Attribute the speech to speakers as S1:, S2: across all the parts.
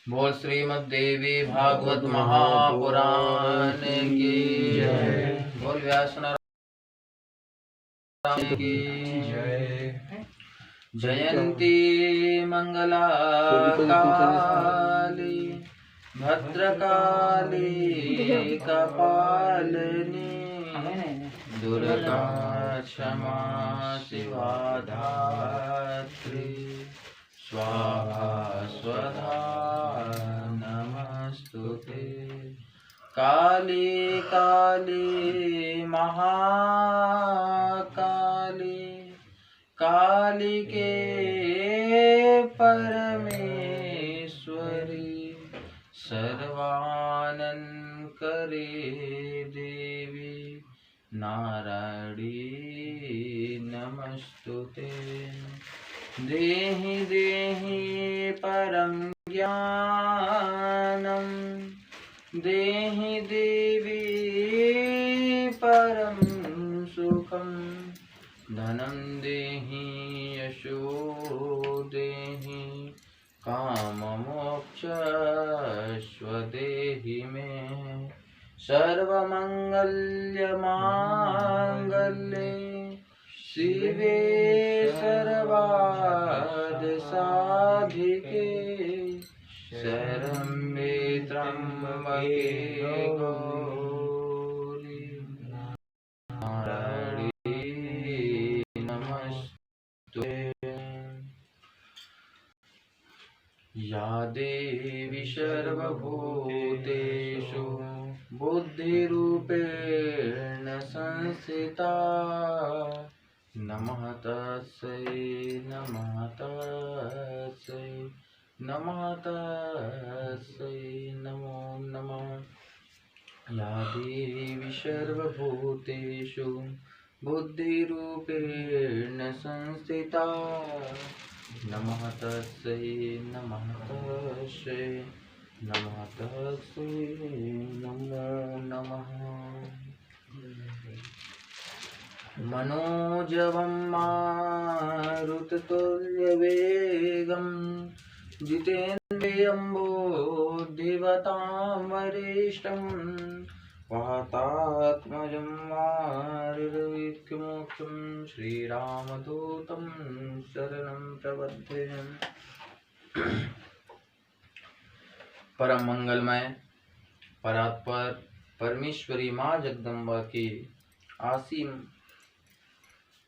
S1: बोल श्रीमद् देवी भागवत महापुराण की जय। बोल व्यास नारायण की जय। जयंती मंगला काली भद्रकाली कपालिनी दुर्गा क्षमा शिवा धात्री स्वाहा स्वधा नमस्तुते। काली काली महाकाली कालिके परमेश्वरी सर्वानंदकरी देवी नारायणी नमस्तुते। देहि देहि परं ज्ञानं देहि देवी परं सुखं धनं देहि यशो देहि काममोक्षस्वदेहि मे। सर्वमंगल्यमांगल्ये शिवे सर्वार्थसाधिके शरण्ये त्र्यंबके गौरी नारायणी नमस्तुते। या देवी सर्वभूतेषु बुद्धिरूपेण संस्थिता नमः तस्यै नमः तस्यै नमः तस्यै नमो नमः। या देवी सर्वभूतेषु बुद्धिरूपेण संस्थिता नमः तस्यै नमः तस्यै नमः तस्यै नमो नमः। मनोजवं मारुततुल्यवेगं जितेन्द्रियं बुद्धिमतां वरिष्ठं वातात्मजं मारुतविक्रमोक्षं श्रीरामदूतं शरणं प्रपद्ये। परम मंगलमय परात्पर परमेश्वरी माँ जगदम्बा की असीम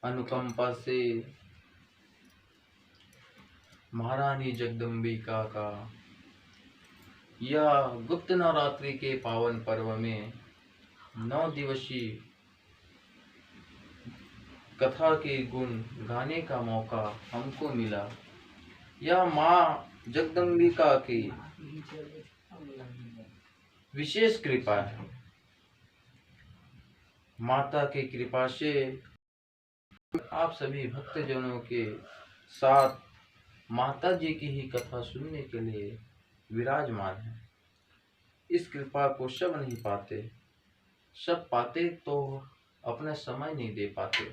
S1: अनुकंपा से महारानी जगदम्बिका का यह गुप्त नवरात्रि के पावन पर्व में 9 दिवसीय कथा के गुण गाने का मौका हमको मिला। यह माँ जगदम्बिका की विशेष कृपा है। माता की कृपा से आप सभी भक्तजनों के साथ माता जी की ही कथा सुनने के लिए विराजमान है। इस कृपा को सब नहीं पाते, सब पाते तो अपना समय नहीं दे पाते।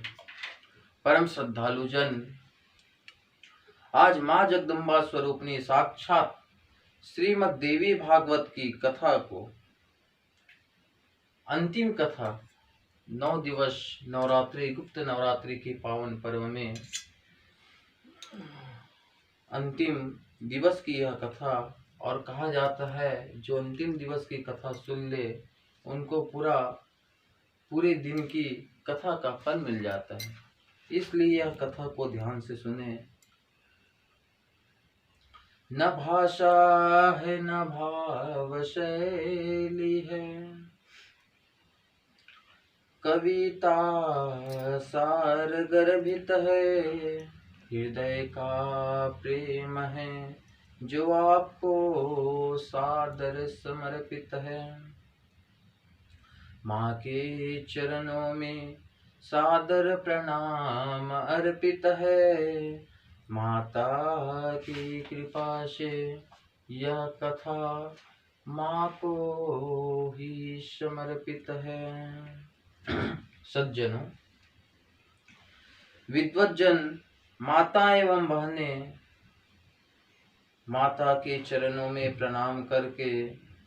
S1: परम श्रद्धालु जन आज माँ जगदम्बा स्वरूपनी साक्षात श्रीमद् देवी भागवत की कथा को अंतिम कथा 9 दिवस नवरात्रि गुप्त नवरात्रि के पावन पर्व में अंतिम दिवस की यह कथा। और कहा जाता है जो अंतिम दिवस की कथा सुन ले उनको पूरे दिन की कथा का फल मिल जाता है। इसलिए यह कथा को ध्यान से सुने। न भाषा है न भाव शैली है, कविता सार गर्भित है, हृदय का प्रेम है जो आपको सादर समर्पित है। माँ के चरणों में सादर प्रणाम अर्पित है। माता की कृपा से यह कथा माँ को ही समर्पित है। सज्जनों, विद्वज्जन माता एवं बहनें माता के चरणों में प्रणाम करके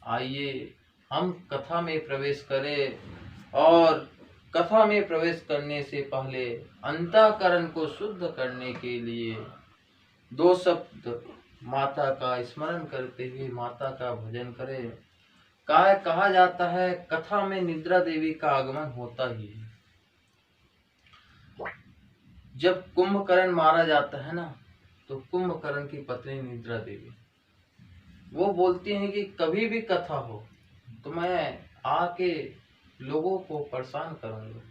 S1: आइए हम कथा में प्रवेश करें। और कथा में प्रवेश करने से पहले अंतःकरण को शुद्ध करने के लिए 2 शब्द माता का स्मरण करते हुए माता का भजन करें। कहा जाता है कथा में निद्रा देवी का आगमन होता ही है। जब कुंभकर्ण मारा जाता है ना, तो कुंभकर्ण की पत्नी निद्रा देवी वो बोलती हैं कि कभी भी कथा हो तो मैं आके लोगों को परेशान करूंगा,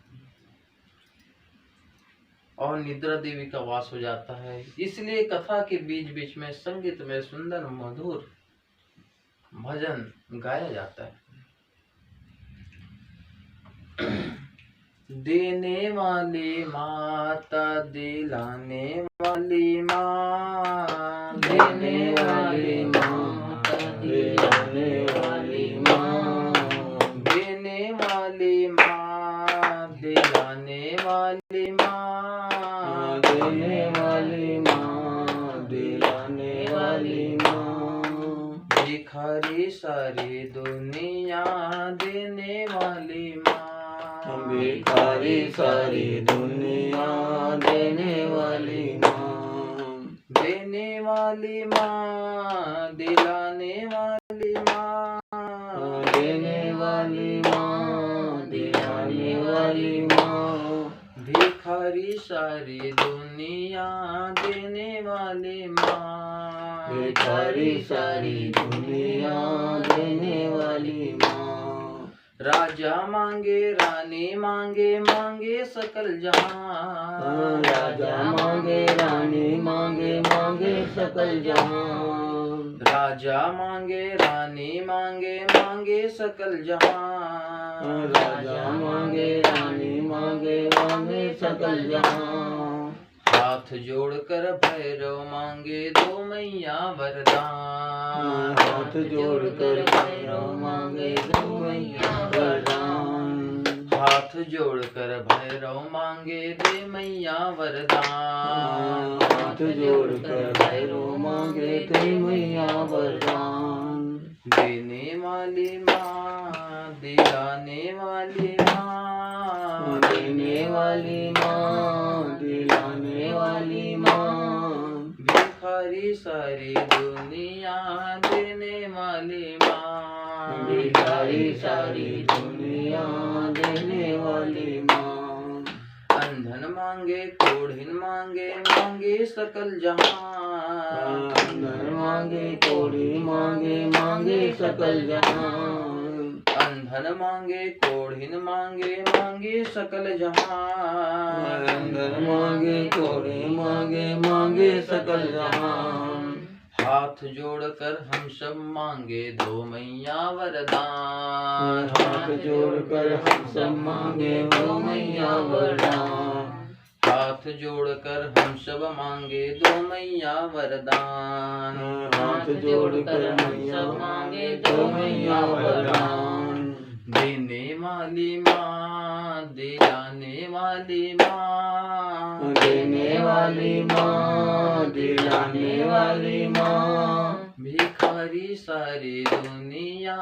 S1: और निद्रा देवी का वास हो जाता है। इसलिए कथा के बीच बीच में संगीत में सुंदर मधुर भजन गाया जाता है। देने वाली माता दिलाने वाली माँ, देने वाली माता दिलाने वाली माँ, देने वाली माँ दिलाने वाली माँ, देने वाली माँ दिलाने वाली माँ, भिखारी सारी दुनिया देने वाली माँ, भिखारी सारी दुनिया देने वाली माँ, देने वाली माँ दिलाने वाली माँ, देने वाली माँ दिलाने वाली माँ, भिखारी सारी दुनिया देने वाली माँ, भिखारी सारी दुनिया देने वाली माँ, राजा मांगे रानी मांगे मांगे सकल जहां, राजा मांगे रानी मांगे मांगे सकल जहां, राजा मांगे रानी मांगे मांगे सकल जहां, राजा मांगे रानी मांगे मांगे सकल जहां, हाथ जोड़कर भैरव मांगे दो मैया वरदान, हाथ जोड़कर भैरव मांगे दो मैया वरदान, हाथ जोड़कर भैरव मांगे दे मैया वरदान, हाथ जोड़कर भैरव मांगे दे मैया वरदान, देने वाली माँ दिलाने वाली माँ, देने वाली माँ दिलाने वाली माँ, भिखारी सारी दुनिया देने वाली माँ, भिखारी सारी दुनिया देने वाली माँ, अंधन मांगे कोढ़िन मांगे मांगे सकल जहां, अंधन मांगे कोढ़ी मांगे मांगे सकल जहां, अंधन मांगे कोढ़िन मांगे मांगे सकल जहां, अंधन मांगे कोढ़ी मांगे मांगे सकल जहां, हाथ जोड़कर हम सब मांगे दो मैया वरदान, हाथ जोड़कर हम सब मांगे दो मैया वरदान, हाथ जोड़कर हम सब मांगे दो मैया वरदान, हाथ जोड़कर हम सब मांगे दो मैया वरदान, देने वाली माँ दिलाने वाली माँ, देने वाली माँ दिलाने वाली माँ, भिखारी सारी दुनिया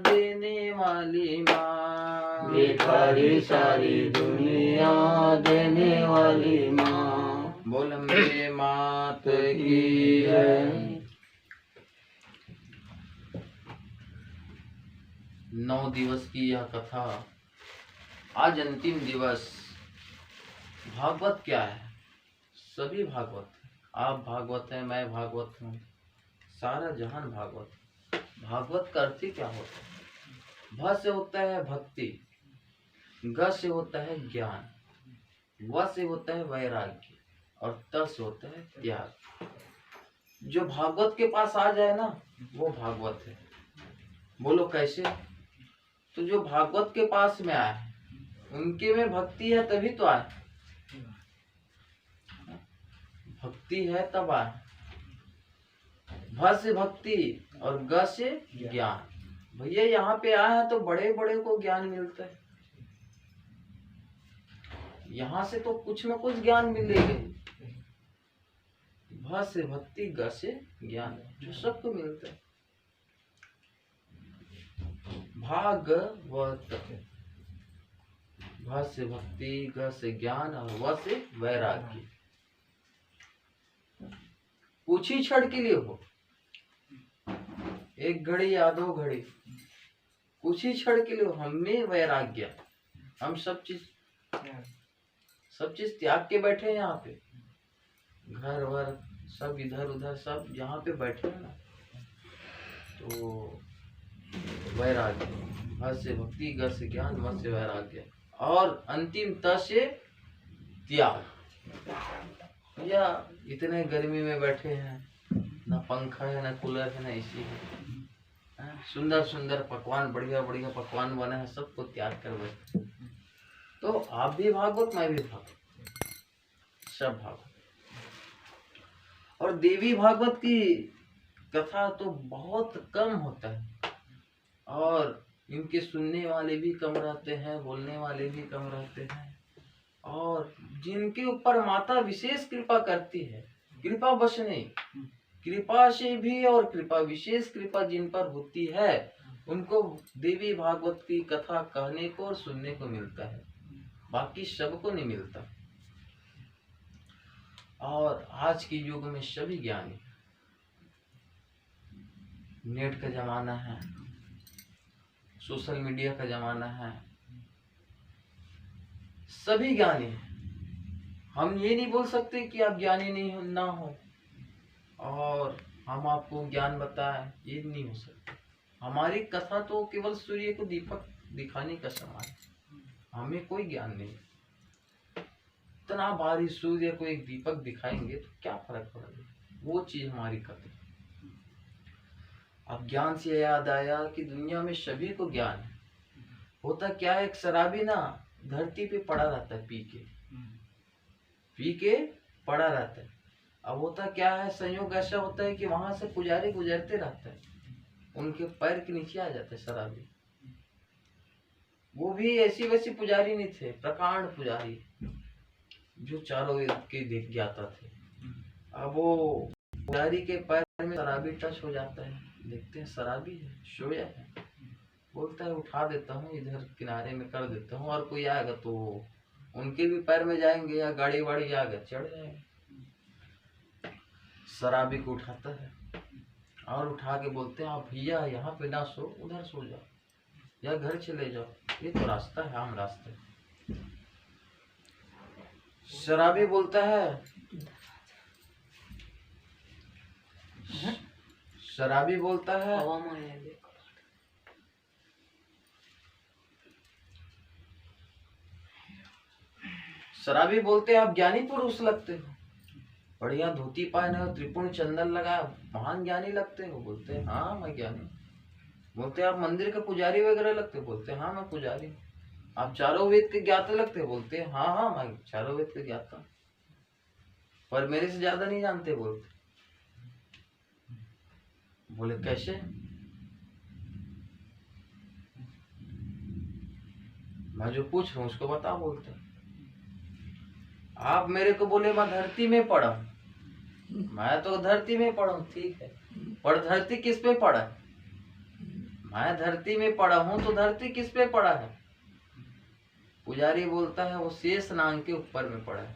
S1: देने वाली माँ, भिखारी सारी दुनिया देने वाली माँ। बोल अम्बे मात की जय। 9 दिवस की यह कथा, आज अंतिम दिवस। भागवत क्या है? सभी भागवत, आप भागवत हैं, मैं भागवत हूँ, सारा जहान भागवत। भागवत का अर्थ ही क्या होता है? भ से होता है भक्ति, ग से होता है ज्ञान, व से होता है वैराग्य, और त से होता है त्याग। जो भागवत के पास आ जाए ना, वो भागवत है। बोलो कैसे? तो जो भागवत के पास में आए, उनके में भक्ति है तभी तो आए, भक्ति है तब आए। भ से भक्ति और ग से ज्ञान। भैया यहाँ पे आए हैं तो बड़े बड़े को ज्ञान मिलता है, यहाँ से तो कुछ न कुछ ज्ञान मिलेगा। भ से भक्ति, ग से ज्ञान, जो सबको मिलता है। भागवत, भ से भक्ति, ग से ज्ञान और व से वैराग्य। कुछ ही क्षण के लिए हो, एक घड़ी या 2 घड़ी, कुछ ही क्षण के लिए हो, हमें वैराग्य, हम सब चीज त्याग के बैठे हैं यहाँ पे, घर वर सब इधर उधर सब यहाँ पे बैठे हैं ना, तो वैराग्य, भ से भक्ति, ग से ज्ञान, व से वैराग्य, और अंतिम त से त्याग। भैया इतने गर्मी में बैठे हैं, ना पंखा है, ना कूलर है, ना एसी है, सुंदर सुंदर पकवान, बढ़िया बढ़िया पकवान बने हैं, सबको त्याग कर बैठे। तो आप भी भागवत, मैं भी भागवत, सब भागवत। और देवी भागवत की कथा तो बहुत कम होता है, और इनके सुनने वाले भी कम रहते हैं, बोलने वाले भी कम रहते हैं, और जिनके ऊपर माता विशेष कृपा करती है, कृपा बस नहीं, कृपा से भी, और कृपा विशेष कृपा जिन पर होती है, उनको देवी भागवत की कथा कहने को और सुनने को मिलता है, बाकी सबको नहीं मिलता। और आज के युग में सभी ज्ञानी, नेट का जमाना है, सोशल मीडिया का जमाना है, सभी ज्ञानी हैं। हम ये नहीं बोल सकते कि आप ज्ञानी नहीं ना हो और हम आपको ज्ञान बताएं, ये नहीं हो सकता। हमारी कथा तो केवल सूर्य को दीपक दिखाने का समान है, हमें कोई ज्ञान नहीं। इतना भारी सूर्य को एक दीपक दिखाएंगे तो क्या फर्क पड़ेगा, वो चीज हमारी कथा। अब ज्ञान से याद आया कि दुनिया में सभी को ज्ञान है। होता क्या है, एक शराबी ना धरती पे पड़ा रहता है, पी के पड़ा रहता है। अब होता क्या है, संयोग ऐसा होता है कि वहां से पुजारी गुजरते रहता है, उनके पैर के नीचे आ जाते शराबी। वो भी ऐसी वैसी पुजारी नहीं थे, प्रकांड पुजारी जो चारों वेद के ज्ञाता थे। अब वो पुजारी के पैर में शराबी टच हो जाता है, देखते हैं शराबी है, सोया है, बोलता है उठा देता हूँ, इधर किनारे में कर देता हूँ, और कोई आएगा तो उनके भी पैर में जाएंगे, या गाड़ी वाड़ी आएगा चढ़ जाएंगे। शराबी को उठाता है और उठा के बोलते हैं, आप भैया यहाँ पे ना सो, उधर सो जाओ, या घर चले जाओ, ये तो रास्ता है, आम रास्ता है। शराबी बोलता है, शराबी बोलता है, शराबी बोलते हैं, आप ज्ञानी पुरुष लगते हो, बढ़िया धोती पहने हो, त्रिपुण चंदन लगा, महान ज्ञानी लगते हो। बोलते हैं हाँ मैं ज्ञानी। बोलते हैं आप मंदिर के पुजारी वगैरह लगते हो। बोलते हैं हाँ मैं पुजारी। आप चारों वेद के ज्ञाता लगते हो। बोलते हैं हाँ हाँ मैं चारों वेद के ज्ञाता, पर मेरे से ज्यादा नहीं जानते। बोलते बोले कैसे? मैं जो पूछ रहा हूँ उसको बता। बोलते आप मेरे को बोले मैं धरती में पड़ा हूँ, मैं तो धरती में पड़ा हूँ, ठीक है, पर धरती किस पे पड़ा है? मैं धरती में पड़ा हूँ तो धरती किस पे पड़ा है? पुजारी बोलता है वो शेष नाग के ऊपर में पड़ा है,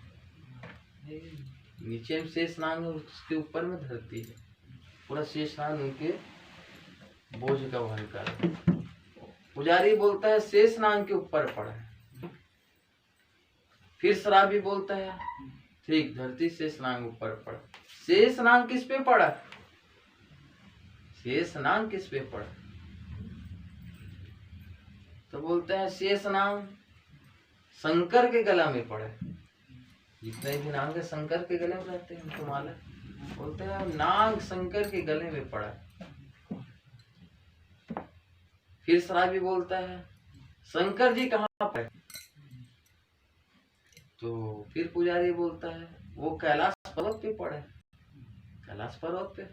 S1: नीचे में शेष नाग, उसके ऊपर में धरती है, पूरा शेष नाग उनके बोझ का वहन कर रहा है। पुजारी बोलता है शेष नाग के ऊपर पड़ा है। फिर शराबी बोलता है ठीक, धरती शेष नाग ऊपर पड़ा। शेष नाग किस पे पड़ा? शेष नाग किस पे पड़ा? तो बोलते हैं शेष नाग शंकर के गला में पड़ा है। जितने भी नाग है शंकर के गले में रहते हैं, उनको मालूम है। बोलते हैं नाग शंकर के गले में पड़ा है। फिर शराबी बोलता है शंकर जी कहाँ पर? तो फिर पुजारी बोलता है वो कैलाश पर्वत पे पड़ा है, कैलाश पर्वत पे।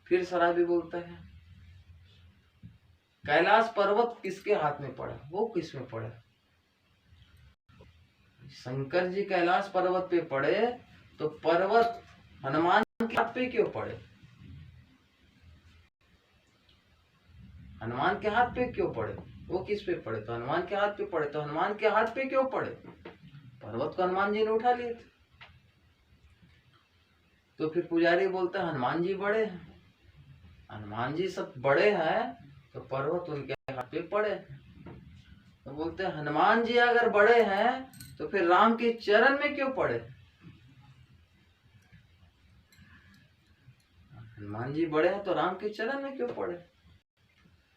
S1: फिर शराबी बोलता है कैलाश पर्वत किसके हाथ में पड़ा? वो किस में पड़ा? शंकर जी कैलाश पर्वत पे पड़े तो पर्वत हनुमान के हाथ पे क्यों पड़े? हनुमान के हाथ पे क्यों पड़े? वो किस पे पड़े? तो हनुमान के हाथ पे पड़े। तो हनुमान के हाथ पे क्यों पड़े? पर्वत को हनुमान जी ने उठा लिए थे। तो फिर पुजारी बोलता है हनुमान जी बड़े हैं। हनुमान जी सब बड़े हैं तो पर्वत उनके हाथ पे पड़े। तो बोलते हैं हनुमान जी अगर बड़े हैं तो फिर राम के चरण में क्यों पड़े? हनुमान जी बड़े हैं तो राम के चरण में क्यों पड़े?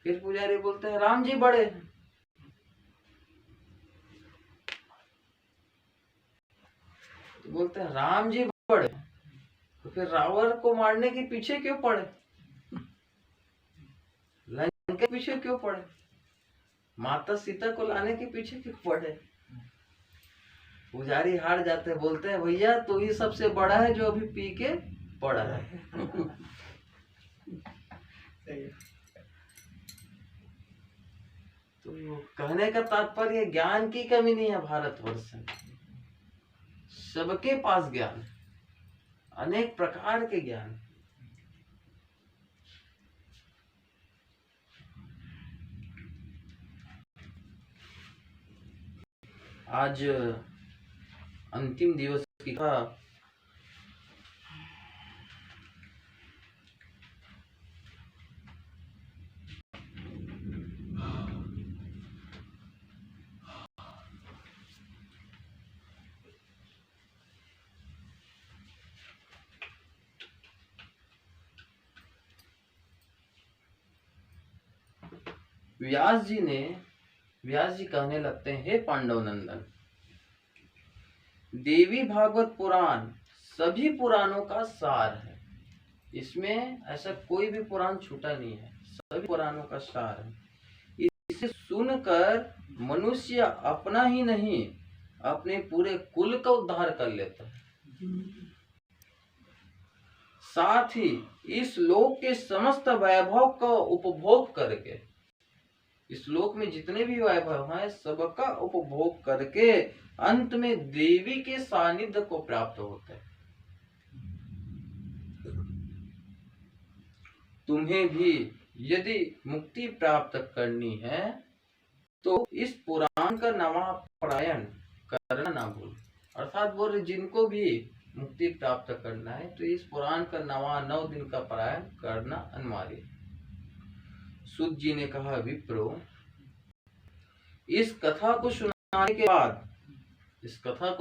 S1: फिर पुजारी बोलते हैं राम जी बड़े हैं। तो बोलते हैं राम जी बड़े तो फिर रावण को मारने के पीछे क्यों पड़े? लंका के पीछे क्यों पड़े? माता सीता को लाने के पीछे क्यों पड़े? पुजारी हार जाते, बोलते हैं भैया तो ही सबसे बड़ा है जो अभी पी के पड़ा है। तो कहने का तात्पर्य ज्ञान की कमी नहीं है भारतवर्ष में, सबके पास ज्ञान, अनेक प्रकार के ज्ञान। आज अंतिम दिवस की था। व्यास जी कहने लगते हैं, हे पांडव नंदन, देवी भागवत पुराण सभी पुराणों का सार है। इसमें ऐसा कोई भी पुराण छूटा नहीं है, सभी पुराणों का सार है। इसे सुनकर मनुष्य अपना ही नहीं अपने पूरे कुल का उद्धार कर लेता है, साथ ही इस लोक के समस्त वैभव का उपभोग करके, इस लोक में जितने भी वैभव हैं सबका उपभोग करके अंत में देवी के सानिध्य को प्राप्त होता है। तुम्हें भी यदि मुक्ति प्राप्त करनी है तो इस पुराण का नवा पारायण करना ना भूल। अर्थात बोल जिनको भी मुक्ति प्राप्त करना है तो इस पुराण का नवा 9 दिन का पारायण करना अनिवार्य है। सूत जी ने कहा, विप्रो, इस कथा को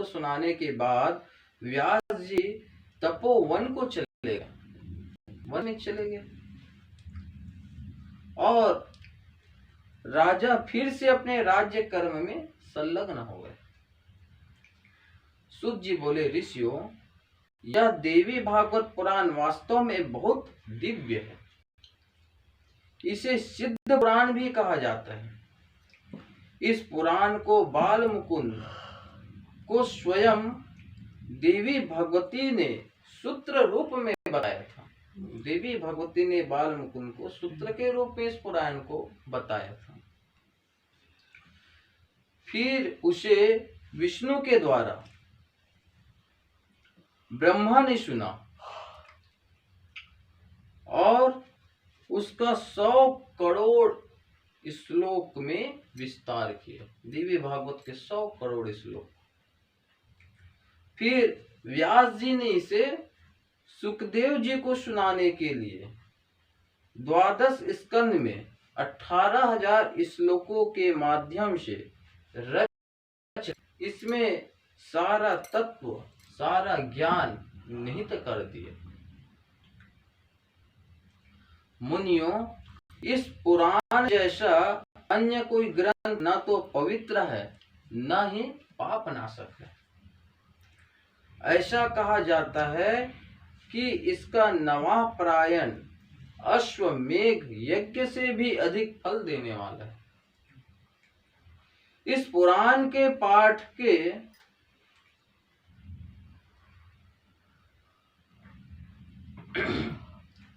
S1: सुनाने के बाद व्यास जी तपोवन को चले गए, वन में चले गए और राजा फिर से अपने राज्य कर्म में संलग्न हो गए। सूत जी बोले, ऋषियों, यह देवी भागवत पुराण वास्तव में बहुत दिव्य है। इसे सिद्ध पुराण भी कहा जाता है। इस पुराण को बाल मुकुंद को स्वयं देवी भगवती ने सूत्र रूप में बताया था। देवी भगवती ने बाल मुकुंद को सूत्र के रूप में इस पुराण को बताया था। फिर उसे विष्णु के द्वारा ब्रह्मा ने सुना और उसका 100 करोड़ श्लोक में विस्तार किया। देवी भागवत के 100 करोड़ श्लोक। फिर व्यास जी ने इसे सुखदेव जी को सुनाने के लिए 12 स्कंद में 18,000 श्लोकों के माध्यम से रच इसमें सारा तत्व, सारा ज्ञान निहित कर दिए। मुनियों, इस पुराण जैसा अन्य कोई ग्रंथ न तो पवित्र है न ही पाप नाशक है। ऐसा कहा जाता है कि इसका नवा पारायण अश्वमेघ यज्ञ से भी अधिक फल देने वाला है। इस पुराण के पाठ के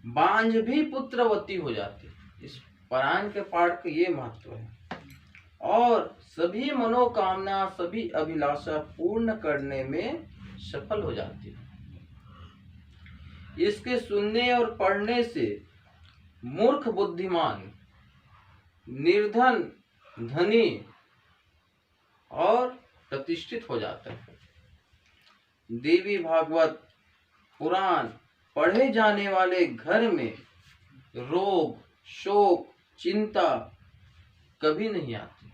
S1: बांझ भी पुत्रवती हो जाती है। इस पुराण के पाठ का ये महत्व है और सभी मनोकामना, सभी अभिलाषा पूर्ण करने में सफल हो जाती है। इसके सुनने और पढ़ने से मूर्ख बुद्धिमान, निर्धन धनी और प्रतिष्ठित हो जाता है। देवी भागवत पुराण पढ़े जाने वाले घर में रोग, शोक, चिंता कभी नहीं आती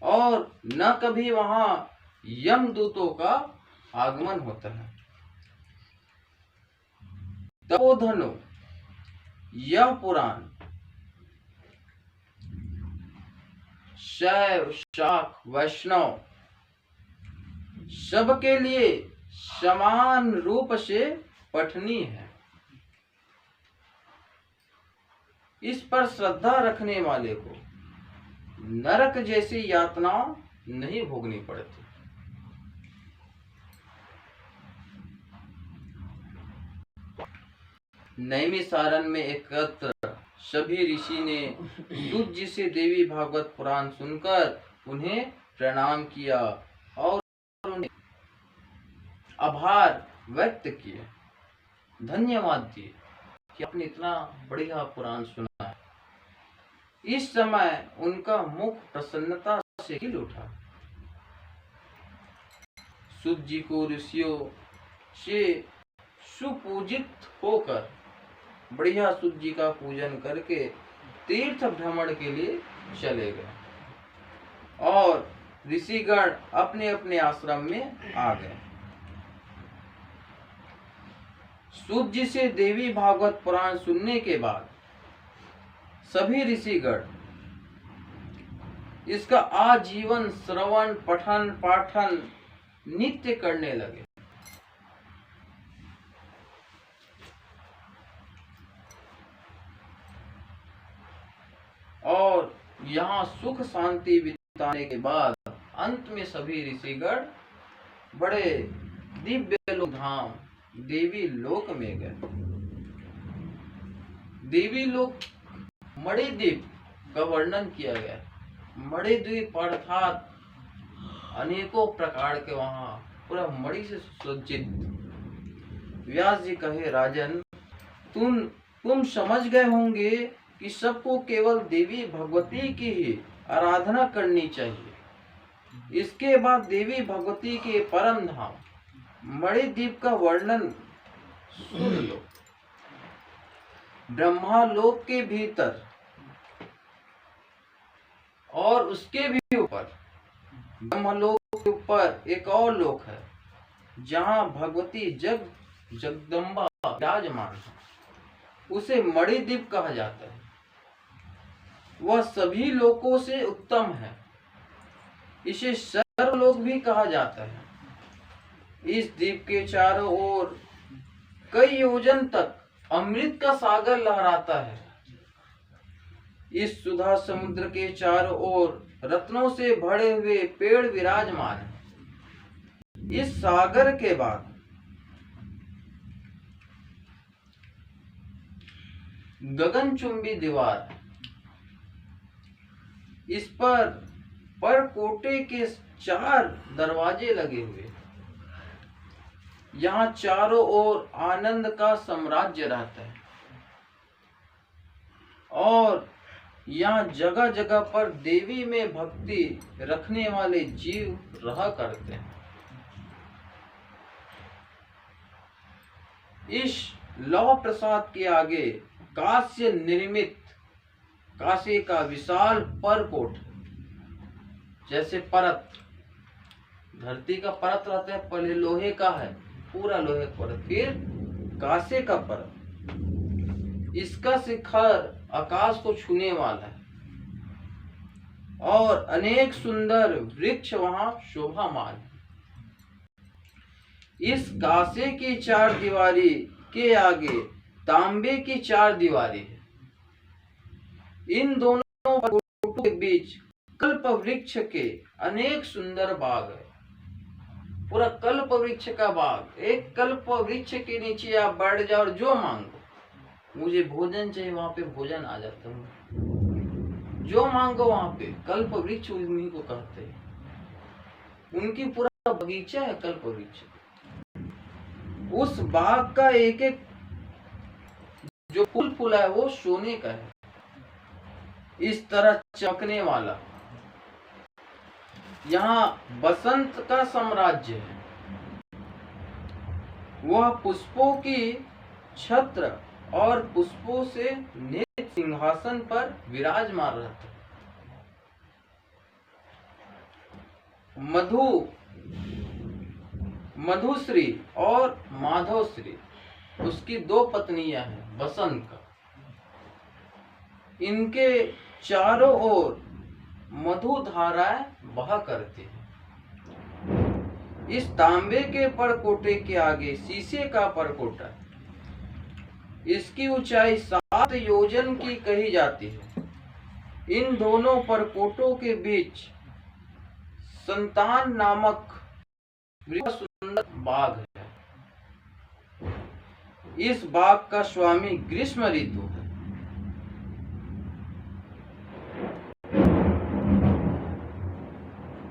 S1: और न कभी वहां यमदूतों का आगमन होता है। तपोधनो यह पुराण शैव, शाक्त, वैष्णव सबके लिए समान रूप से पठनीय है। इस पर श्रद्धा रखने वाले को नरक जैसी यातना नहीं भोगनी पड़ती। नैमिषारण्य में एकत्र सभी ऋषि ने सूत जी से देवी भागवत पुराण सुनकर उन्हें प्रणाम किया और उन्हें आभार व्यक्त किए, धन्यवाद दिए कि आपने इतना बढ़िया पुराण सुना है। इस समय उनका मुख प्रसन्नता से खिल उठा। सूत जी को ऋषियों से सुपूजित होकर बढ़िया सूत जी का पूजन करके तीर्थ भ्रमण के लिए चले गए और ऋषिगण अपने अपने आश्रम में आ गए। सूत जी से देवी भागवत पुराण सुनने के बाद सभी ऋषिगण इसका आजीवन श्रवण, पठन, पाठन नित्य करने लगे और यहाँ सुख शांति बिताने के बाद अंत में सभी ऋषिगण बड़े दिव्य लोक धाम देवी लोक में गए। देवी लोक मणिद्वीप का वर्णन किया गया। मणिद्वीप अर्थात अनेकों प्रकार के वहां पूरा मणि से सुसज्जित। व्यास जी कहे, राजन तुम समझ गए होंगे कि सबको केवल देवी भगवती की ही आराधना करनी चाहिए। इसके बाद देवी भगवती के परम धाम मणिद्वीप का वर्णन सुन लो। ब्रह्मालोक के भीतर और उसके भी ऊपर, ब्रह्मलोक के ऊपर एक और लोक है जहां भगवती जगदम्बा विराजमान है। उसे मणिद्वीप कहा जाता है। वह सभी लोकों से उत्तम है। इसे सर्वलोक भी कहा जाता है। इस द्वीप के चारों ओर कई योजन तक अमृत का सागर लहराता है। इस सुधा समुद्र के चारों ओर रत्नों से भरे हुए पेड़ विराजमान है। इस सागर के बाद गगनचुंबी दीवार है। इस पर कोटे के 4 दरवाजे लगे हुए। यहाँ चारों ओर आनंद का साम्राज्य रहता है और यहाँ जगह जगह पर देवी में भक्ति रखने वाले जीव रहा करते हैं। इस लौह प्रसाद के आगे कांस्य निर्मित कांसे का विशाल परकोट, जैसे परत, धरती का परत रहता है, पहले लोहे का है, पूरा लोहे का परत, फिर कांसे का परत। इसका शिखर आकाश को छूने वाला है और अनेक सुंदर वृक्ष वहां शोभामान है। इस कांसे की 4 दीवारी के आगे तांबे की 4 दीवारी है। इन दोनों के बीच कल्प वृक्ष के अनेक सुंदर बाग है। पूरा कल्प वृक्ष का बाग। एक कल्प वृक्ष के नीचे आप बैठ जाओ और जो मांगो, मुझे भोजन चाहिए, वहां पे भोजन आ जाता है। जो मांगो वहां पे, कल्प वृक्ष उन्हीं को कहते हैं। उनकी पूरा बगीचा है कल्प वृक्ष। उस बाग का एक एक जो फूल फूला है वो सोने का है, इस तरह चमकने वाला। यहाँ बसंत का साम्राज्य है, वह पुष्पों की छत्र और पुष्पों से नित सिंहासन पर विराजमान रहता है। मधुश्री और माधवश्री उसकी दो पत्नियां हैं बसंत का। इनके चारों ओर मधु धाराएं बहा करती हैं। इस तांबे के परकोटे के आगे शीशे का परकोटा है। इसकी ऊंचाई 7 योजन की कही जाती है। इन दोनों परकोटों के बीच संतान नामक सुंदर बाग है। इस बाग का स्वामी ग्रीष्म ऋतु है।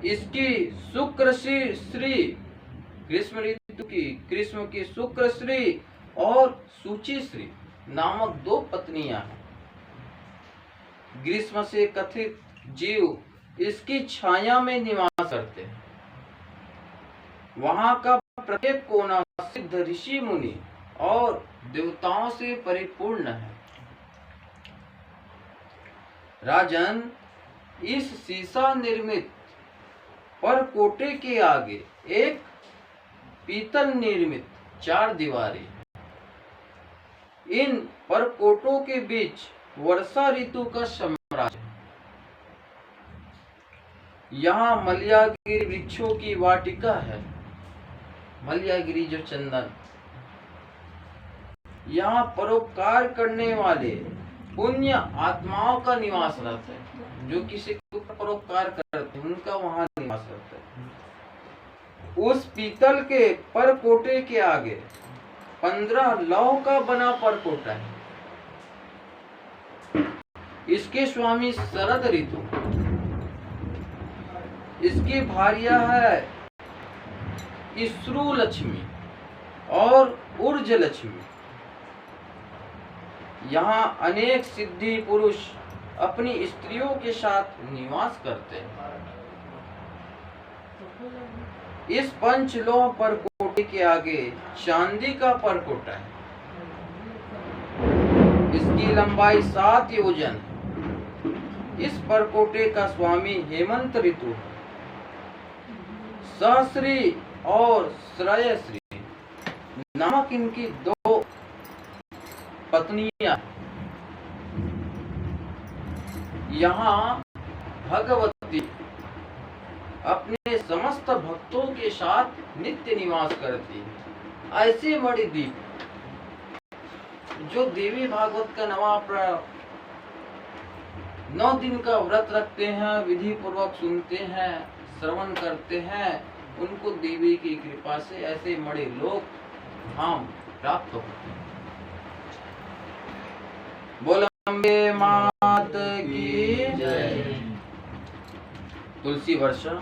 S1: इसकी शुक्र श्री ग्रीष्म ऋतु की ग्रीष्म की शुक्र श्री और सूची श्री नामक 2 पत्नियां हैं। ग्रीष्म से कथित जीव इसकी छाया में निवास करते हैं। वहां का प्रत्येक कोना सिद्ध ऋषि मुनि और देवताओं से परिपूर्ण है। राजन, इस शीशा निर्मित परकोटे के आगे एक पीतल निर्मित 4 दीवारें हैं। इन परकोटों के बीच वर्षा ऋतु का साम्राज्य है। यहाँ मलयागिरी वृक्षों की वाटिका है। मलयागिरी जो चंदन, यहाँ परोपकार करने वाले पुण्य आत्माओं का निवास रहता है। जो किसी को परोपकार करते हैं उनका वहां निवास रहता है। उस पीतल के परकोटे के आगे 15 लौह का बना परकोटा है। इसके स्वामी शरद ऋतु। इसकी भार्या है इस्रू लक्ष्मी और ऊर्ज लक्ष्मी। यहाँ अनेक सिद्धि पुरुष अपनी स्त्रियों के साथ निवास करते हैं। इस पंचलोह परकोटे के आगे चांदी का परकोटा है। इसकी लंबाई 7 योजन है। इस परकोटे का स्वामी हेमंत ऋतु है। सहश्री और श्रेयश्री नामक इनकी 2 पत्नियां। यहाँ भगवती अपने समस्त भक्तों के साथ नित्य निवास करती है। ऐसे मणिदीप जो देवी भागवत का 9 दिन का व्रत रखते हैं, विधि पूर्वक सुनते हैं, श्रवण करते हैं, उनको देवी की कृपा से ऐसे मणि लोक धाम प्राप्त होते हैं। बोलो अम्बे मात की जय। तुलसी वर्षा।